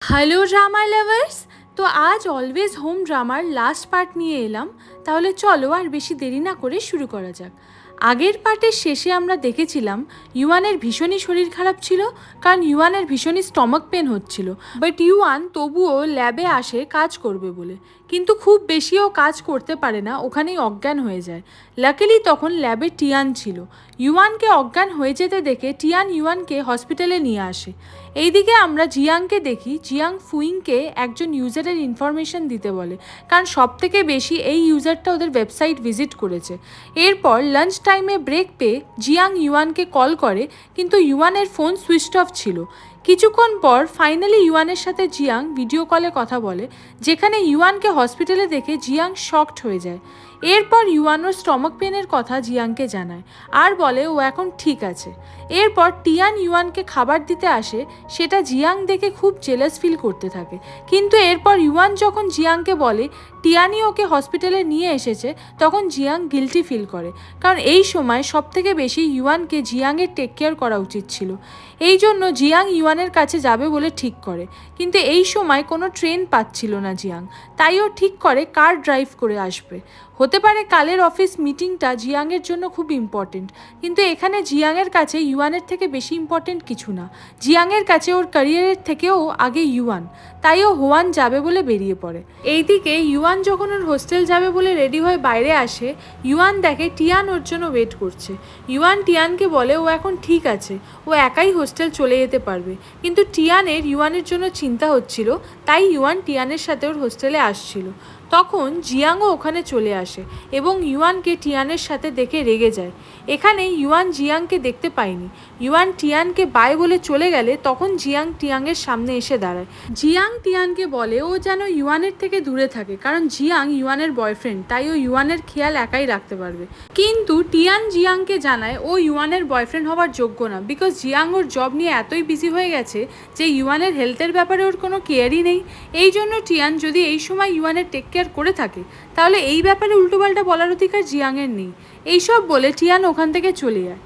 Hello drama lovers. তো আজ always home ড্রামার last part নিয়ে এলাম। তাহলে চলো আর বেশি দেরি না করে শুরু করা যাক। আগের পার্টের শেষে আমরা দেখেছিলাম ইউয়ানের ভীষণই শরীর খারাপ ছিল, কারণ ইউয়ানের ভীষণই স্টমাক পেন হচ্ছিল। বাট ইউয়ান তবুও ল্যাবে আসে কাজ করবে বলে, কিন্তু খুব বেশিও কাজ করতে পারে না, ওখানেই অজ্ঞান হয়ে যায়। লাকিলি তখন ল্যাবে টিয়ান ছিল। ইউয়ানকে অজ্ঞান হয়ে যেতে দেখে টিয়ান ইউয়ানকে হসপিটালে নিয়ে আসে। এইদিকে আমরা জিয়াংকে দেখি, জিয়াং ফুইংকে একজন ইউজারের ইনফরমেশন দিতে বলে, কারণ সব থেকে বেশি এই ইউজারটা ওদের ওয়েবসাইট ভিজিট করেছে। এরপর লাঞ্চ টাইমে ব্রেক পেয়ে জিয়াং ইউয়ানকে কল করে, কিন্তু ইউয়ানের ফোন সুইচ অফ ছিল। কিছুক্ষণ পর ফাইনালি ইউয়ানের সাথে জিয়াং ভিডিও কলে কথা বলে, যেখানে ইউয়ানকে হসপিটালে দেখে জিয়াং শকড হয়ে যায়। এরপর ইউয়ান ওর স্টমাক পেনের কথা জিয়াংকে জানায় আর বলে ও এখন ঠিক আছে। এরপর টিয়ান ইউয়ানকে খাবার দিতে আসে, সেটা জিয়াং দেখে খুব জেলাস ফিল করতে থাকে। কিন্তু এরপর ইউয়ান যখন জিয়াংকে বলে টিয়ানই ওকে হসপিটালে নিয়ে এসেছে, তখন জিয়াং গিল্টি ফিল করে, কারণ এই সময় সব থেকে বেশি ইউয়ানকে জিয়াংয়ের টেক কেয়ার করা উচিত ছিল। এই জন্য জিয়াং ইউয়ানের কাছে যাবে বলে ঠিক করে, কিন্তু এই সময় কোনো ট্রেন পাচ্ছিল না জিয়াং, তাই ও ঠিক করে কার ড্রাইভ করে আসবে। হতে পারে কালের অফিস মিটিংটা জিয়াংয়ের জন্য খুব ইম্পর্টেন্ট, কিন্তু এখানে জিয়াংয়ের কাছে ইউয়ানের থেকে বেশি ইম্পর্টেন্ট কিছু না। জিয়াংয়ের কাছে ওর ক্যারিয়ারের থেকেও আগে ইউয়ান, তাই ও হোয়ান যাবে বলে বেরিয়ে পড়ে। এইদিকে ইউয়ান যখন ওর হোস্টেল যাবে বলে রেডি হয়ে বাইরে আসে, ইউয়ান দেখে টিয়ান ওর জন্য ওয়েট করছে। ইউয়ান টিয়ানকে বলে ও এখন ঠিক আছে, ও একাই হোস্টেল চলে যেতে পারবে। কিন্তু টিয়ানের ইউয়ানের জন্য চিন্তা হচ্ছিল, তাই ইউয়ান টিয়ানের সাথে ওর হোস্টেলে আসছিল। তখন জিয়াংও ওখানে চলে আসে এবং ইউয়ানকে টিয়ানের সাথে দেখে রেগে যায়। এখানে ইউয়ান জিয়াংকে দেখতে পায়নি। ইউয়ান টিয়ানকে বাই বলে চলে গেলে তখন জিয়াং টিয়াংয়ের সামনে এসে দাঁড়ায়। জিয়াং টিয়ানকে বলে ও যেন ইউয়ানের থেকে দূরে থাকে, কারণ জিয়াং ইউয়ানের বয়ফ্রেন্ড, তাই ও ইউয়ানের খেয়াল একাই রাখতে পারবে। কিন্তু টিয়ান জিয়াংকে জানায় ও ইউয়ানের বয়ফ্রেন্ড হওয়ার যোগ্য না, বিকজ জিয়াং ওর জব নিয়ে এতই বিজি হয়ে গেছে যে ইউয়ানের হেলথের ব্যাপারে ওর কোনো কেয়ারই নেই। এই জন্য টিয়ান যদি এই সময় ইউয়ানের টেক কেয়ার করে থাকে, তাহলে এই ব্যাপারে উল্টোপাল্টা বলার অধিকার জিয়াংয়ের নেই। এইসব বলে টিয়ান ওখান থেকে চলে যায়।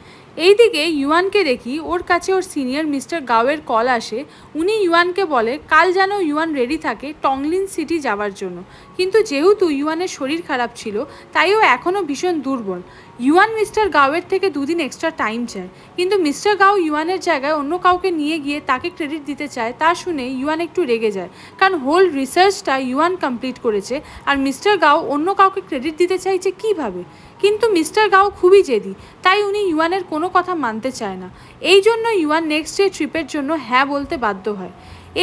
এইদিকে ইউয়ানকে দেখি, ওর কাছে ওর সিনিয়র মিস্টার গাওয়ের কল আসে। উনি ইউয়ানকে বলে কাল যেন ইউয়ান রেডি থাকে টংলিন সিটি যাওয়ার জন্য, কিন্তু যেহেতু ইউয়ানের শরীর খারাপ ছিল, তাই ও এখনও ভীষণ দুর্বল। ইউয়ান মিস্টার গাওয়ের থেকে 2 দিন এক্সট্রা টাইম চায়, কিন্তু মিস্টার গাও ইউয়ানের জায়গায় অন্য কাউকে নিয়ে গিয়ে তাকে ক্রেডিট দিতে চায়। তা শুনে ইউয়ান একটু রেগে যায়, কারণ হোল রিসার্চটা ইউয়ান কমপ্লিট করেছে, আর মিস্টার গাও অন্য কাউকে ক্রেডিট দিতে চাইছে কীভাবে। কিন্তু মিস্টার গাও খুবই জেদি, তাই উনি ইউয়ানের কোনো কথা মানতে চায় না। এই জন্য ইউয়ান নেক্সট ডে ট্রিপের জন্য হ্যাঁ বলতে বাধ্য হয়।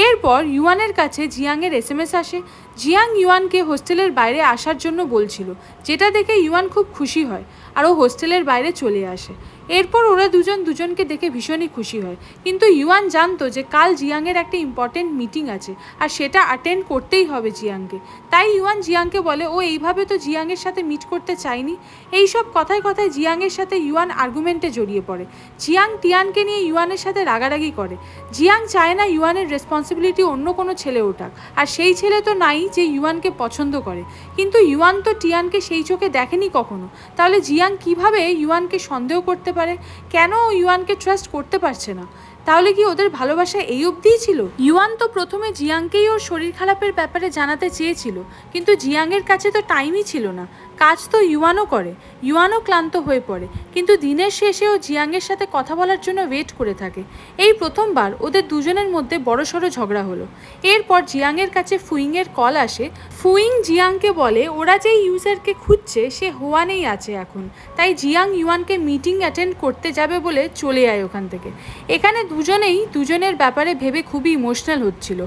এরপর ইউয়ানের কাছে জিয়াংয়ের SMS আসে। জিয়াং ইউয়ানকে হোস্টেলের বাইরে আসার জন্য বলছিল, যেটা দেখে ইউয়ান খুব খুশি হয় আর ও হোস্টেলের বাইরে চলে আসে। এরপর ওরা দুজনকে দেখে ভীষণই খুশি হয়, কিন্তু ইউয়ান জানতো যে কাল জিয়াংয়ের একটা ইম্পর্টেন্ট মিটিং আছে আর সেটা অ্যাটেন্ড করতেই হবে জিয়াংকে। তাই ইউয়ান জিয়াংকে বলে ও এইভাবে তো জিয়াংয়ের সাথে মিট করতে চায়নি। এইসব কথায় কথায় জিয়াংয়ের সাথে ইউয়ান আর্গুমেন্টে জড়িয়ে পড়ে। জিয়াং টিয়ানকে নিয়ে ইউয়ানের সাথে রাগারাগি করে। জিয়াং চায় না ইউয়ানের রেসপন্সিবিলিটি অন্য কোনো ছেলে ওঠাক, আর সেই ছেলে তো নাই যে ইউয়ানকে পছন্দ করে। কিন্তু ইউয়ান তো টিয়ানকে সেই চোখে দেখেনি কখনো, তাহলে জিয়াং কিভাবে ইউয়ানকে সন্দেহ করতে পারে? কেন ইউয়ানকে ট্রাস্ট করতে পারছে না? তাহলে কি ওদের ভালোবাসা এই অবধিই ছিল? ইউয়ান তো প্রথমে জিয়াংকেই ওর শরীর খারাপের ব্যাপারে জানাতে চেয়েছিল, কিন্তু জিয়াংয়ের কাছে তো টাইমই ছিল না। কাজ তো ইউয়ানও করে, ইউয়ানও ক্লান্ত হয়ে পড়ে, কিন্তু দিনের শেষেও জিয়াংয়ের সাথে কথা বলার জন্য ওয়েট করে থাকে। এই প্রথমবার ওদের দুজনের মধ্যে বড়সড় ঝগড়া হলো। এরপর জিয়াংয়ের কাছে ফুইংয়ের কল আসে। ফুইং জিয়াংকে বলে ওরা যেই ইউজারকে খুঁজছে সে হোয়ানেই আছে এখন, তাই জিয়াং ইউয়ানকে মিটিং অ্যাটেন্ড করতে যাবে বলে চলে যায় ওখান থেকে। এখানে দুজনেই দুজনের ব্যাপারে ভেবে খুবই ইমোশনাল হচ্ছিল।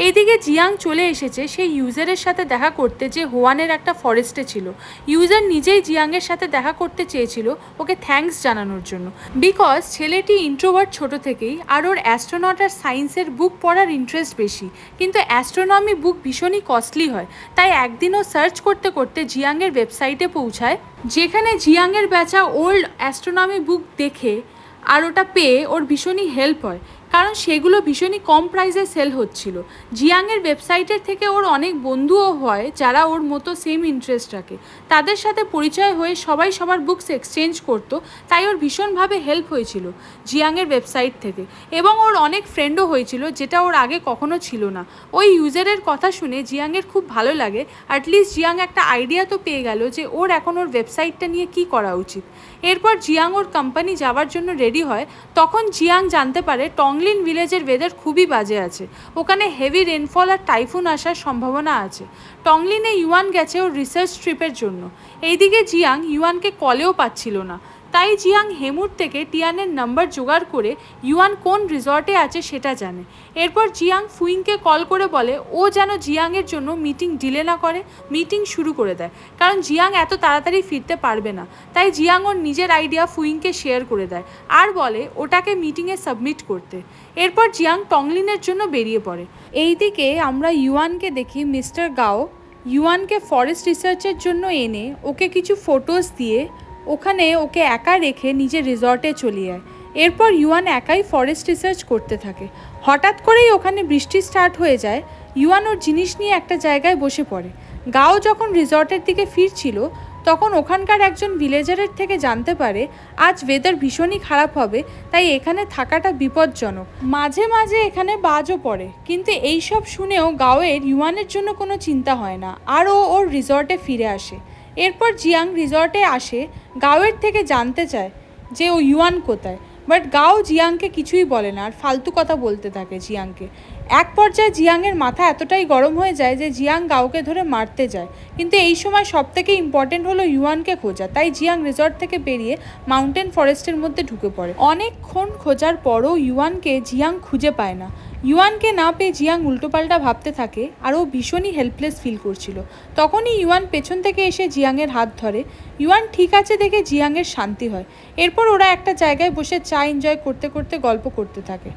এইদিকে জিয়াং চলে এসেছে সেই ইউজারের সাথে দেখা করতে, যে হোয়ানের একটা ফরেস্টে ছিল। ইউজার নিজেই জিয়াংয়ের সাথে দেখা করতে চেয়েছিল ওকে থ্যাঙ্কস জানানোর জন্য, বিকজ ছেলেটি ইন্ট্রোভার্ট ছোট থেকেই, আর ওর অ্যাস্ট্রোনট আর সায়েন্সের বুক পড়ার ইন্টারেস্ট বেশি। কিন্তু অ্যাস্ট্রোনমি বুক ভীষণই কস্টলি হয়, তাই একদিনও সার্চ করতে করতে জিয়াংয়ের ওয়েবসাইটে পৌঁছায়, যেখানে জিয়াংয়ের বেচা ওল্ড অ্যাস্ট্রোনমি বুক দেখে আর ওটা পেয়ে ওর ভীষণই হেল্প হয়। কারণ সেগুলো ভীষণই কম প্রাইসে সেল হচ্ছিল। জিয়াংয়ের ওয়েবসাইটের থেকে ওর অনেক বন্ধুও হয় যারা ওর মতো সেম ইন্টারেস্ট রাখে। তাদের সাথে পরিচয় হয়ে সবাই সবার বুকস এক্সচেঞ্জ করতো, তাই ওর ভীষণভাবে হেল্প হয়েছিল জিয়াংয়ের ওয়েবসাইট থেকে। এবং ওর অনেক ফ্রেন্ডও হয়েছিল, যেটা ওর আগে কখনো ছিল না। ওই ইউজারের কথা শুনে জিয়াংয়ের খুব ভালো লাগে। অ্যাটলিস্ট জিয়াং একটা আইডিয়া তো পেয়ে গেল যে ওর এখন ওর ওয়েবসাইটটা নিয়ে কী করা উচিত। এরপর জিয়াং ওর কোম্পানি যাওয়ার জন্য রেডি হয়। তখন জিয়াং জানতে পারে টংলিন ভিলেজের ওয়েদার খুবই বাজে আছে, ওখানে হেভি রেনফল আর টাইফুন আসার সম্ভাবনা আছে। টংলিনে ইউয়ান গেছে ওর রিসার্চ ট্রিপের জন্য। এইদিকে জিয়াং ইউয়ানকে কলেও পাচ্ছিল না, তাই জিয়াং হেমুর থেকে টিয়ানের নাম্বার জোগাড় করে ইউয়ান কোন রিসর্টে আছে সেটা জানে। এরপর জিয়াং ফুইংকে কল করে বলে ও যেন জিয়াংয়ের জন্য মিটিং ডিলে না করে, মিটিং শুরু করে দেয়, কারণ জিয়াং এত তাড়াতাড়ি ফিরতে পারবে না। তাই জিয়াং ওর নিজের আইডিয়া ফুইংকে শেয়ার করে দেয় আর বলে ওটাকে মিটিংয়ে সাবমিট করতে। এরপর জিয়াং টংলিনের জন্য বেরিয়ে পড়ে। এইদিকে আমরা ইউয়ানকে দেখি মিস্টার গাও ইউয়ানকে ফরেস্ট রিসার্চের জন্য এনে ওকে কিছু ফটোস দিয়ে ওখানে ওকে একা রেখে নিজের রিসর্টে চলে যায়। এরপর ইউয়ান একাই ফরেস্ট রিসার্চ করতে থাকে। হঠাৎ করেই ওখানে বৃষ্টি স্টার্ট হয়ে যায়। ইউয়ান ওর জিনিস নিয়ে একটা জায়গায় বসে পড়ে। গাও যখন রিসর্টের দিকে ফিরছিল তখন ওখানকার একজন ভিলেজারের থেকে জানতে পারে আজ ওয়েদার ভীষণই খারাপ হবে, তাই এখানে থাকাটা বিপজ্জনক। মাঝে মাঝে এখানে বাজও পড়ে। কিন্তু এই সব শুনেও গাওয়ের ইউয়ানের জন্য কোনো চিন্তা হয় না আর ও ওর রিসর্টে ফিরে আসে। এরপর জিয়াং রিসর্টে আসে, গাওয়ের থেকে জানতে চায় যে ও ইউয়ান কোথায়। বাট গাও জিয়াংকে কিছুই বলে না আর ফালতু কথা বলতে থাকে জিয়াংকে। এক পর্যায়ে জিয়াংয়ের মাথা এতটাই গরম হয়ে যায় যে জিয়াং গাওকে ধরে মারতে যায়। কিন্তু এই সময় সবথেকে ইম্পর্টেন্ট হলো ইউয়ানকে খোঁজা, তাই জিয়াং রিসর্ট থেকে বেরিয়ে মাউন্টেন ফরেস্টের মধ্যে ঢুকে পড়ে। অনেকক্ষণ খোঁজার পরও ইউয়ানকে জিয়াং খুঁজে পায় না। ইউয়ানকে না পেয়ে জিয়াং উল্টোপাল্টা ভাবতে থাকে আর ও ভীষণই হেল্পলেস ফিল করছিল। তখনই ইউয়ান পেছন থেকে এসে জিয়াংয়ের হাত ধরে। ইউয়ান ঠিক আছে দেখে জিয়াংয়ের শান্তি হয়। এরপর ওরা একটা জায়গায় বসে চা এনজয় করতে করতে গল্প করতে থাকে।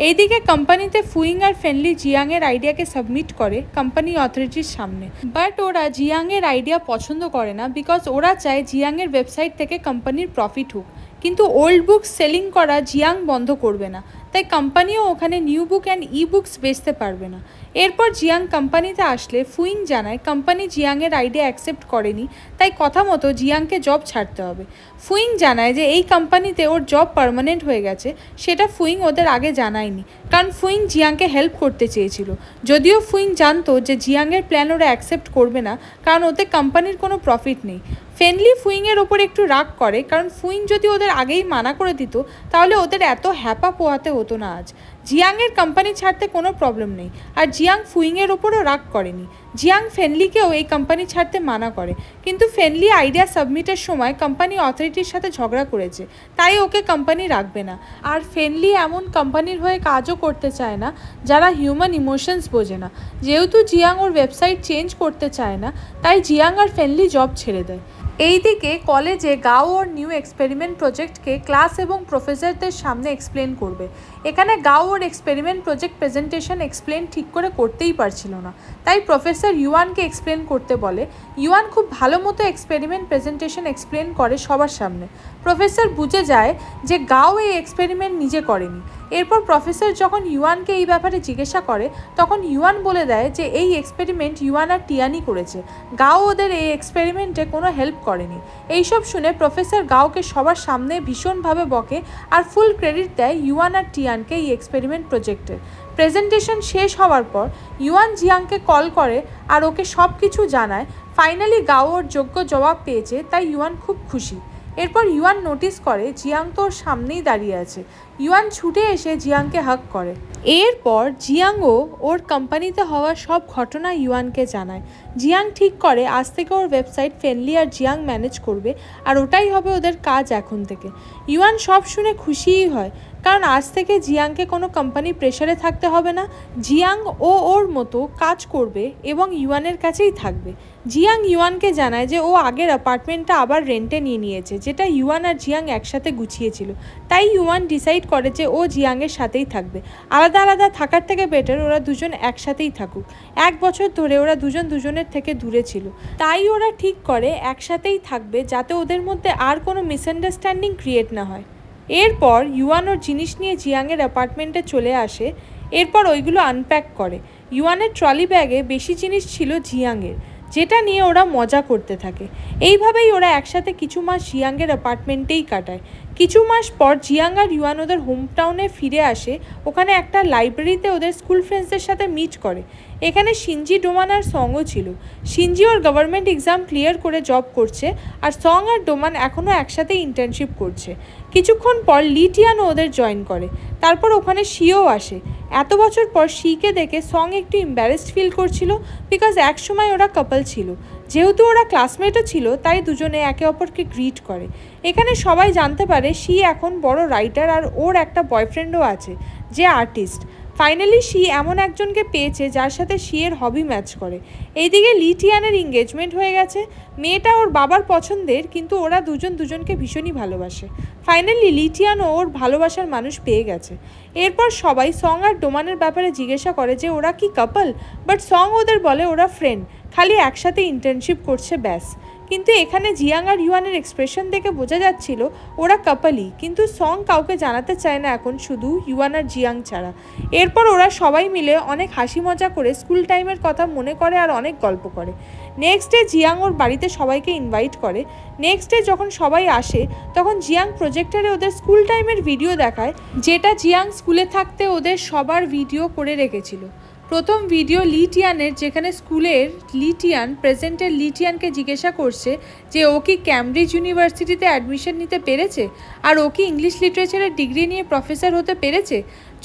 এইদিকে কোম্পানিতে ফুইং আর ফেনলি জিয়াংয়ের আইডিয়াকে সাবমিট করে কোম্পানি অথরিটির সামনে। বাট ওরা জিয়াংয়ের আইডিয়া পছন্দ করে না, বিকজ ওরা চায় জিয়াংয়ের ওয়েবসাইট থেকে কোম্পানির প্রফিট হোক। কিন্তু ওল্ড বুকস সেলিং করা জিয়াং বন্ধ করবে না, তাই কোম্পানিও ওখানে new book and E books বেচতে পারবে না। এরপর জিয়াং কোম্পানিতে আসলে ফুইং জানায় কোম্পানি জিয়াংয়ের আইডিয়া অ্যাকসেপ্ট করেনি, তাই কথা মতো জিয়াংকে জব ছাড়তে হবে। ফুইং জানায় যে এই কোম্পানিতে ওর জব পার্মানেন্ট হয়ে গেছে, সেটা ফুইং ওদের আগে জানায়নি, কারণ ফুইং জিয়াংকে হেল্প করতে চেয়েছিল। যদিও ফুইং জানতো যে জিয়াংয়ের প্ল্যান ওরা অ্যাকসেপ্ট করবে না, কারণ ওতে কোম্পানির কোনো প্রফিট নেই। ফেনলি ফুইংয়ের ওপর একটু রাগ করে, কারণ ফুইং যদি ওদের আগেই মানা করে দিত তাহলে ওদের এত হ্যাপা পোহাতে হতো না আজ। জিয়াংয়ের কোম্পানি ছাড়তে কোনো প্রবলেম নেই, আর জিয়াং ফুইংয়ের ওপরও রাগ করেনি। জিয়াং ফেনলিকেও এই কোম্পানি ছাড়তে মানা করে, কিন্তু ফেনলি আইডিয়া সাবমিটের সময় কোম্পানি অথরিটির সাথে ঝগড়া করেছে, তাই ওকে কোম্পানি রাখবে না। আর ফেনলি এমন কোম্পানির হয়ে কাজও করতে চায় না যারা হিউম্যান ইমোশনস বোঝে না। যেহেতু জিয়াং ওর ওয়েবসাইট চেঞ্জ করতে চায় না, তাই জিয়াং আর ফেনলি জব ছেড়ে দেয়। এইদিকে কলেজে গাও ওর নিউ এক্সপেরিমেন্ট প্রজেক্টকে ক্লাস এবং প্রফেসরদের সামনে এক্সপ্লেন করবে। এখানে গাও ওর এক্সপেরিমেন্ট প্রজেক্ট প্রেজেন্টেশন এক্সপ্লেন ঠিক করে করতেই পারছিল না, তাই প্রফেসর ইউয়ানকে এক্সপ্লেন করতে বলে। ইউয়ান খুব ভালো মতো এক্সপেরিমেন্ট প্রেজেন্টেশন এক্সপ্লেন করে সবার সামনে। প্রফেসর বুঝে যায় যে গাও এই এক্সপেরিমেন্ট নিজে করেনি। এরপর প্রফেসর যখন ইউয়ানকে এই ব্যাপারে জিজ্ঞাসা করে তখন ইউয়ান বলে দেয় যে এই এক্সপেরিমেন্ট ইউয়ান আর টিয়ানি করেছে, গাও ওদের এই এক্সপেরিমেন্টে কোনো হেল্প করেনি। এইসব শুনে প্রফেসর গাওকে সবার সামনে ভীষণভাবে বকে আর ফুল ক্রেডিট দেয় ইউয়ান আর টিয়ানকে এই এক্সপেরিমেন্ট প্রজেক্টের। প্রেজেন্টেশন শেষ হওয়ার পর ইউয়ান জিয়াংকে কল করে আর ওকে সব কিছু জানায়। ফাইনালি গাও ওর যোগ্য জবাব পেয়েছে, তাই ইউয়ান খুব খুশি। এরপর ইউয়ান নোটিস করে জিয়াং তো ওর সামনেই দাঁড়িয়ে আছে। ইউয়ান ছুটে এসে জিয়াংকে হাগ করে। এরপর জিয়াংও ওর কোম্পানিতে হওয়া সব ঘটনা ইউয়ানকে জানায়। জিয়াং ঠিক করে আজ থেকে ওর ওয়েবসাইট ফেনলি আর জিয়াং ম্যানেজ করবে, আর ওটাই হবে ওদের কাজ এখন থেকে। ইউয়ান সব শুনে খুশিই হয়, কারণ আজ থেকে জিয়াংকে কোনো কোম্পানি প্রেশারে থাকতে হবে না। জিয়াং ও ওর মতো কাজ করবে এবং ইউয়ানের কাছেই থাকবে। জিয়াং ইউয়ানকে জানায় যে ও আগের অ্যাপার্টমেন্টটা আবার রেন্টে নিয়েছে, যেটা ইউয়ান আর জিয়াং একসাথে গুছিয়েছিল। তাই ইউয়ান ডিসাইড করে যে ও জিয়াংয়ের সাথেই থাকবে। আলাদা আলাদা থাকার থেকে বেটার ওরা দুজন একসাথেই থাকুক। 1 বছর ধরে ওরা দুজন দুজনের থেকে দূরে ছিল, তাই ওরা ঠিক করে একসাথেই থাকবে, যাতে ওদের মধ্যে আর কোনো মিসআন্ডারস্ট্যান্ডিং ক্রিয়েট না হয়। এরপর ইউয়ান ওর জিনিস নিয়ে জিয়াংয়ের অ্যাপার্টমেন্টে চলে আসে। এরপর ওইগুলো আনপ্যাক করে। ইউয়ানের ট্রলি ব্যাগে বেশি জিনিস ছিল জিয়াংয়ের, যেটা নিয়ে ওরা মজা করতে থাকে। এইভাবেই ওরা একসাথে কিছু মাস জিয়াংয়ের অ্যাপার্টমেন্টেই কাটায়। কিছু মাস পর জিয়াং আর ইউয়ান ওদের হোম টাউনে ফিরে আসে। ওখানে একটা লাইব্রেরিতে ওদের স্কুল ফ্রেন্ডসদের সাথে মিট করে। এখানে শিনজি, ডোমান আর সঙ্গও ছিল। শিনজি ওর গভর্নমেন্ট এক্সাম ক্লিয়ার করে জব করছে, আর সং আর ডোমান এখনও একসাথে ইন্টার্নশিপ করছে। কিছুক্ষণ পর লিটিয়ানও ওদের জয়েন করে। তারপর ওখানে শিও আসে। এত বছর পর শিকে দেখে সং একটু এম্বারেসড ফিল করছিল, বিকজ একসময় ওরা কাপল ছিল। যেহেতু ওরা ক্লাসমেটও ছিল, তাই দুজনে একে অপরকে গ্রিট করে। এখানে সবাই জানতে পারে শি এখন বড় রাইটার, আর ওর একটা বয়ফ্রেন্ডও আছে যে আর্টিস্ট। ফাইনালি শি এমন একজনকে পেয়েছে যার সাথে শিয়ের হবি ম্যাচ করে। এইদিকে লিটিয়ানের এঙ্গেজমেন্ট হয়ে গেছে। মেয়েটা ওর বাবার পছন্দের, কিন্তু ওরা দুজনকে ভীষণই ভালোবাসে। ফাইনালি লিটিয়ানও ওর ভালোবাসার মানুষ পেয়ে গেছে। এরপর সবাই সং আর ডোমানের ব্যাপারে জিজ্ঞাসা করে যে ওরা কি কাপল, বাট সং ওদের বলে ওরা ফ্রেন্ড, খালি একসাথে ইন্টার্নশিপ করছে ব্যাস। কিন্তু এখানে জিয়াং আর ইউয়ানের এক্সপ্রেশন দেখে বোঝা যাচ্ছিল ওরা কাপলই, কিন্তু সং কাউকে জানাতে চায় না এখন, শুধু ইউয়ান আর জিয়াং ছাড়া। এরপর ওরা সবাই মিলে অনেক হাসি মজা করে স্কুল টাইমের কথা মনে করে আর অনেক গল্প করে। নেক্সট ডে জিয়াং ওর বাড়িতে সবাইকে ইনভাইট করে। নেক্সট ডে যখন সবাই আসে, তখন জিয়াং প্রজেক্টরে ওদের স্কুল টাইমের ভিডিও দেখায়, যেটা জিয়াং স্কুলে থাকতে ওদের সবার ভিডিও করে রেখেছিল। প্রথম ভিডিও লিটিয়ানের, যেখানে স্কুলের লিটিয়ান প্রেজেন্টের লিটিয়ানকে জিজ্ঞাসা করছে যে ও কি ক্যামব্রিজ ইউনিভার্সিটিতে অ্যাডমিশন নিতে পেরেছে, আর ও কি ইংলিশ লিটারেচারের ডিগ্রি নিয়ে প্রফেসর হতে পেরেছে।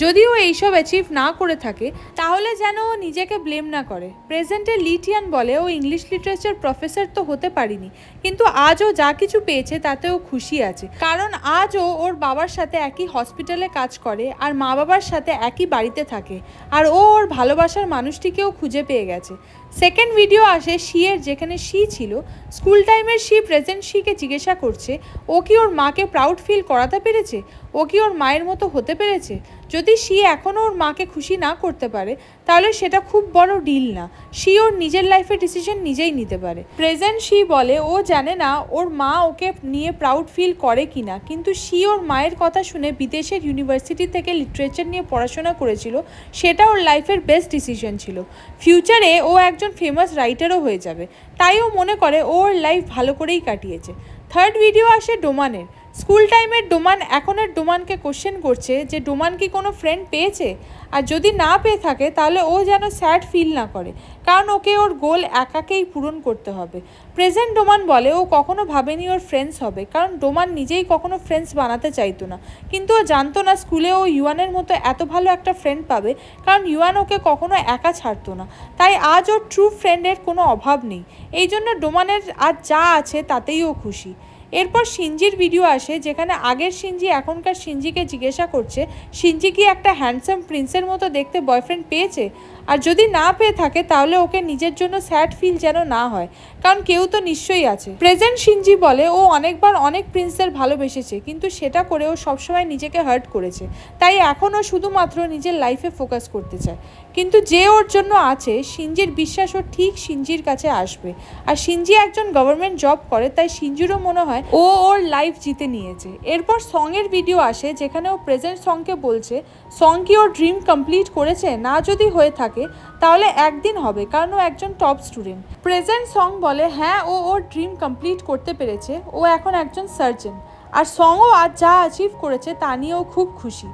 যদিও এইসব অ্যাচিভ না করে থাকে, তাহলে যেন ও নিজেকে ব্লেম না করে। প্রেজেন্টের লিটিয়ান বলে ও ইংলিশ লিটারেচার প্রফেসর তো হতে পারিনি, কিন্তু আজ ও যা কিছু পেয়েছে তাতে ও খুশি আছে, কারণ আজ ও ওর বাবার সাথে একই হসপিটালে কাজ করে আর মা বাবার সাথে একই বাড়িতে থাকে, আর ও ওর ভালোবাসার মানুষটিকেও খুঁজে পেয়ে গেছে। সেকেন্ড ভিডিও আসে শিয়ের, যেখানে শি ছিল। স্কুল টাইমের শি প্রেজেন্ট শিকে জিজ্ঞাসা করছে ও কি ওর মাকে প্রাউড ফিল করাতে পেরেছে, ও কি ওর মায়ের মতো হতে পেরেছে। যদি শি এখনও ওর মাকে খুশি না করতে পারে, তাহলে সেটা খুব বড় ডিল না। শি ওর নিজের লাইফের ডিসিশন নিজেই নিতে পারে। প্রেজেন্ট শি বলে ও জানে না ওর মা ওকে নিয়ে প্রাউড ফিল করে কিনা, কিন্তু শি ওর মায়ের কথা শুনে বিদেশের ইউনিভার্সিটি থেকে লিটারেচার নিয়ে পড়াশোনা করেছিল, সেটা ওর লাইফের বেস্ট ডিসিশন ছিল। ফিউচারে ও একজন ফেমাস রাইটারও হয়ে যাবে, তাই ও মনে করে ওর লাইফ ভালো করেই কাটিয়েছে। থার্ড ভিডিও আসে ডোমানের। স্কুল টাইমের ডোমান এখনের ডোমানকে কোশ্চেন করছে যে ডোমান কি কোনো ফ্রেন্ড পেয়েছে, আর যদি না পেয়ে থাকে তাহলে ও যেন স্যাড ফিল না করে, কারণ ওকে ওর গোল একাকেই পূরণ করতে হবে। প্রেজেন্ট ডোমান বলে ও কখনো ভাবেনি ওর ফ্রেন্ডস হবে, কারণ ডোমান নিজেই কখনো ফ্রেন্ডস বানাতে চাইতো না, কিন্তু ও জানতো না স্কুলে ও ইউয়ানের মতো এত ভালো একটা ফ্রেন্ড পাবে, কারণ ইউয়ান ওকে কখনো একা ছাড়তো না। তাই আজ ওর ট্রু ফ্রেন্ডের কোনো অভাব নেই। এই জন্য ডোমানের আজ যা আছে তাতেই ও খুশি। এরপর শিনজির ভিডিও আসে, যেখানে আগের শিনজি এখনকার শিনজিকে জিজ্ঞাসা করছে শিনজি কি একটা হ্যান্ডসাম প্রিন্সের মতো দেখতে বয়ফ্রেন্ড পেয়েছে, আর যদি না পেয়ে থাকে তাহলে ওকে নিজের জন্য স্যাড ফিল যেন না হয়, কারণ কেউ তো নিশ্চয়ই আছে। প্রেজেন্ট শিনজি বলে ও অনেকবার অনেক প্রিন্সের ভালোবেসেছে, কিন্তু সেটা করে ও সবসময় নিজেকে হার্ট করেছে, তাই এখন ও শুধুমাত্র নিজের লাইফে ফোকাস করতে চায়। কিন্তু যে ওর জন্য আছে, শিনজির বিশ্বাস ও ঠিক শিনজির কাছে আসবে, আর শিনজি একজন গভর্নমেন্ট জব করে, তাই শিনজিরও মনে হয় ও ওর লাইফ জিতে নিয়েছে। এরপর সঙের ভিডিও আসে, যেখানে ও প্রেজেন্ট সঙকে বলছে সং কি ওর ড্রিম কমপ্লিট করেছে, না যদি হয়ে থাকে তাহলে একদিন হবে, কারণ ও একজন টপ স্টুডেন্ট। প্রেজেন্ট সং বলে হ্যাঁ ও ওর ড্রিম কমপ্লিট করতে পেরেছে, ও এখন একজন সার্জন, আর সঙও আজ যা অ্যাচিভ করেছে তা নিয়েও খুব খুশি।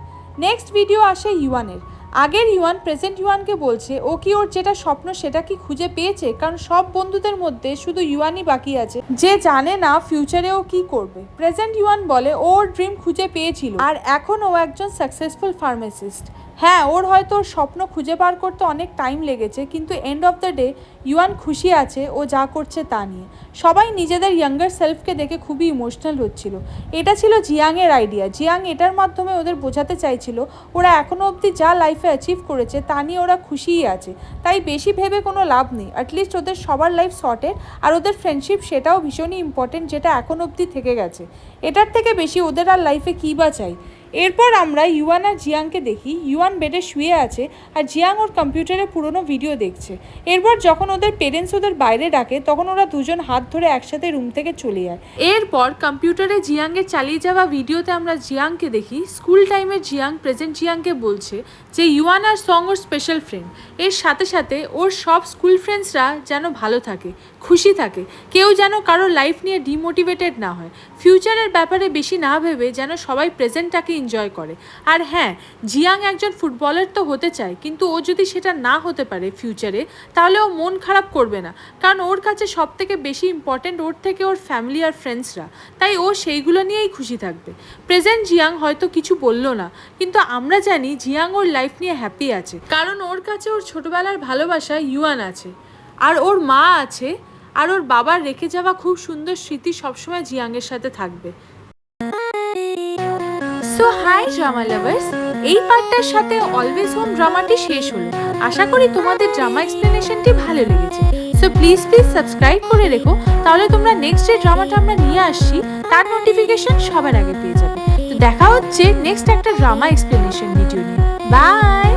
নেক্সট ভিডিও আসে ইউয়ানের। আগের ইউয়ান প্রেজেন্ট ইউয়ানকে বলছে ও কি ওর যেটা স্বপ্ন সেটা কি খুঁজে পেয়েছে, কারণ সব বন্ধুদের মধ্যে শুধু ইউয়ানই বাকি আছে যে জানে না ফিউচারে ও কি করবে। প্রেজেন্ট ইউয়ান বলে ওর ড্রিম খুঁজে পেয়েছিল, আর এখন ও একজন সাকসেসফুল ফার্মাসিস্ট। হ্যাঁ, ওর হয়তো ওর স্বপ্ন খুঁজে বার করতে অনেক টাইম লেগেছে, কিন্তু end of the day yuan খুশি আছে ও যা করছে তা নিয়ে। সবাই নিজেদের ইয়াঙ্গার সেলফকে দেখে খুবই ইমোশনাল হচ্ছিল। এটা ছিল জিয়াংয়ের আইডিয়া। জিয়াং এটার মাধ্যমে ওদের বোঝাতে চাইছিল ওরা এখনও অবধি যা লাইফে অ্যাচিভ করেছে তা নিয়ে ওরা খুশিই আছে, তাই বেশি ভেবে কোনো লাভ নেই। অ্যাটলিস্ট ওদের সবার লাইফ সর্টেড, আর ওদের ফ্রেন্ডশিপ সেটাও ভীষণই ইম্পর্টেন্ট, যেটা এখন অবধি থেকে গেছে। এটার থেকে বেশি ওদের আর লাইফে কী বা চাই। এরপর আমরা ইউয়ান আর জিয়াংকে দেখি। ইউয়ান বেডে শুয়ে আছে আর জিয়াং ওর কম্পিউটারে পুরনো ভিডিও দেখছে। এরপর যখন ওদের পেরেন্টস ওদের বাইরে ডাকে তখন ওরা দুজন হাত ধরে একসাথে রুম থেকে চলে যায়। এরপর কম্পিউটারে জিয়াংয়ের চালিয়ে যাওয়া ভিডিওতে আমরা জিয়াংকে দেখি স্কুল টাইমের জিয়াং প্রেজেন্ট জিয়াংকে বলছে যে ইউয়ান আর সং ওর স্পেশাল ফ্রেন্ড। এর সাথে সাথে ওর সব স্কুল ফ্রেন্ডসরা যেন ভালো থাকে, খুশি থাকে, কেউ যেন কারো লাইফ নিয়ে ডিমোটিভেটেড না হয়, ফিউচারের ব্যাপারে বেশি না ভেবে যেন সবাই প্রেজেন্টটাকে এনজয় করে। আর হ্যাঁ, জিয়াং একজন ফুটবলার তো হতে চায়, কিন্তু ও যদি সেটা না হতে পারে ফিউচারে তাহলে ও মন খারাপ করবে না, কারণ ওর কাছে সব থেকে বেশি ইম্পর্টেন্ট ওর থেকে ওর ফ্যামিলি আর ফ্রেন্ডসরা, তাই ও সেইগুলো নিয়েই খুশি থাকবে। প্রেজেন্ট জিয়াং হয়তো কিছু বললো না, কিন্তু আমরা জানি জিয়াং ওর লাইফ নিয়ে হ্যাপি আছে, কারণ ওর কাছে ওর ছোটবেলার ভালোবাসা ইউয়ান আছে, আর ওর মা আছে, আর ওর বাবার রেখে যাওয়া খুব সুন্দর স্মৃতি সবসময় জিয়াংয়ের সাথে থাকবে। সো হাই ড্রামা লাভার্স, এই পার্টটার সাথে অলওয়েজ হোম ড্রামাটি শেষ হলো। আশা করি তোমাদের ড্রামা এক্সপ্লেনেশনটি ভালো লেগেছে। সো প্লিজ সাবস্ক্রাইব করে রেখো, তাহলে তোমরা নেক্সট যে ড্রামাটা আমরা নিয়ে আসছি তার নোটিফিকেশন সবার আগে পেয়ে যাবে। তো দেখা হচ্ছে নেক্সট একটা ড্রামা এক্সপ্লেনেশন ভিডিও নিয়ে। বাই।